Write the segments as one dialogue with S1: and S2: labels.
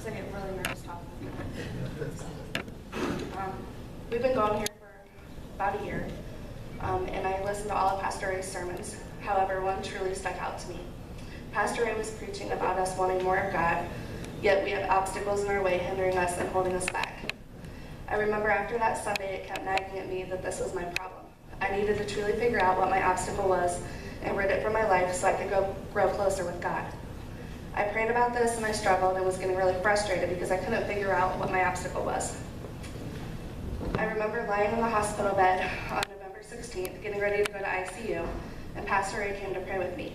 S1: because I get really nervous talking. We've been going here for about a year, and I listened to all of Pastor Ray's sermons. However, one truly stuck out to me. Pastor Ray was preaching about us wanting more of God, yet we have obstacles in our way hindering us and holding us back. I remember after that Sunday, it kept nagging at me that this was my problem. I needed to truly figure out what my obstacle was and rid it from my life so I could grow closer with God. I prayed about this and I struggled and was getting really frustrated because I couldn't figure out what my obstacle was. I remember lying in the hospital bed on November 16th, getting ready to go to ICU, and Pastor Ray came to pray with me.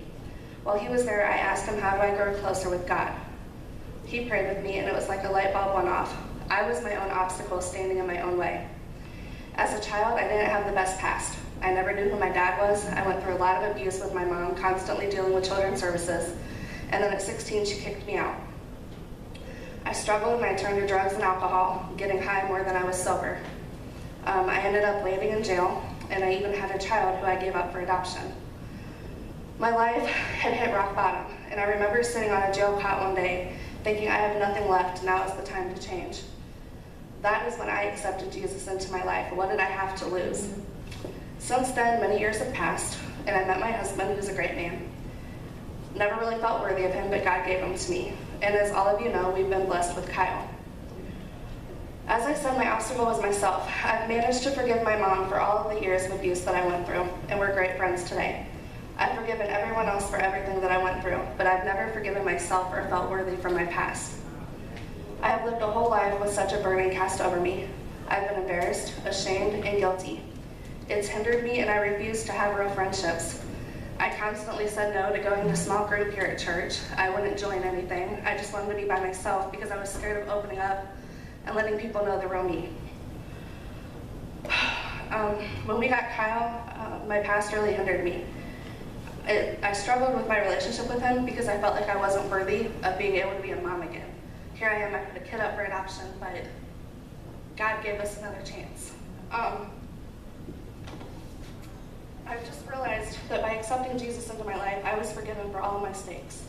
S1: While he was there, I asked him, how do I grow closer with God? He prayed with me and it was like a light bulb went off. I was my own obstacle standing in my own way. As a child, I didn't have the best past. I never knew who my dad was. I went through a lot of abuse with my mom, constantly dealing with children's services, and then at 16, she kicked me out. I struggled and I turned to drugs and alcohol, getting high more than I was sober. I ended up landing in jail, and I even had a child who I gave up for adoption. My life had hit rock bottom, and I remember sitting on a jail cot one day, thinking I have nothing left, now is the time to change. That is when I accepted Jesus into my life. What did I have to lose? Since then, many years have passed, and I met my husband, who's a great man. Never really felt worthy of him, but God gave him to me. And as all of you know, we've been blessed with Kyle. As I said, my obstacle was myself. I've managed to forgive my mom for all of the years of abuse that I went through, and we're great friends today. I've forgiven everyone else for everything that I went through, but I've never forgiven myself or felt worthy from my past. I have lived a whole life with such a burden cast over me. I've been embarrassed, ashamed, and guilty. It's hindered me, and I refuse to have real friendships. I constantly said no to going to small group here at church. I wouldn't join anything. I just wanted to be by myself because I was scared of opening up and letting people know the real me. When we got Kyle, my past really hindered me. I struggled with my relationship with him because I felt like I wasn't worthy of being able to be a mom again. Here I am, I put a kid up for adoption, but God gave us another chance. I've just realized that by accepting Jesus into my life, I was forgiven for all of my mistakes.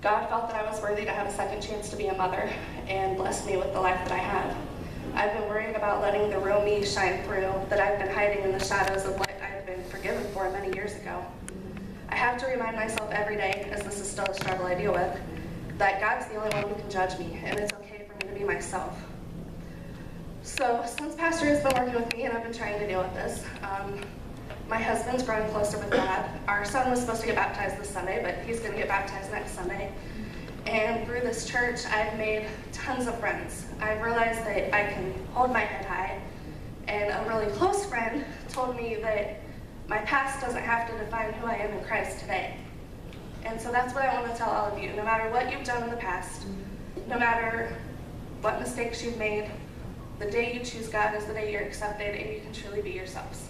S1: God felt that I was worthy to have a second chance to be a mother and blessed me with the life that I have. I've been worrying about letting the real me shine through that I've been hiding in the shadows of what I've been forgiven for many years ago. I have to remind myself every day, as this is still a struggle I deal with, that God's the only one who can judge me, and it's okay for me to be myself. So since Pastor has been working with me and I've been trying to deal with this, my husband's growing closer with God. Our son was supposed to get baptized this Sunday, but he's going to get baptized next Sunday. And through this church, I've made tons of friends. I've realized that I can hold my head high, and a really close friend told me that my past doesn't have to define who I am in Christ today. And so that's what I want to tell all of you. No matter what you've done in the past, no matter what mistakes you've made, the day you choose God is the day you're accepted and you can truly be yourselves.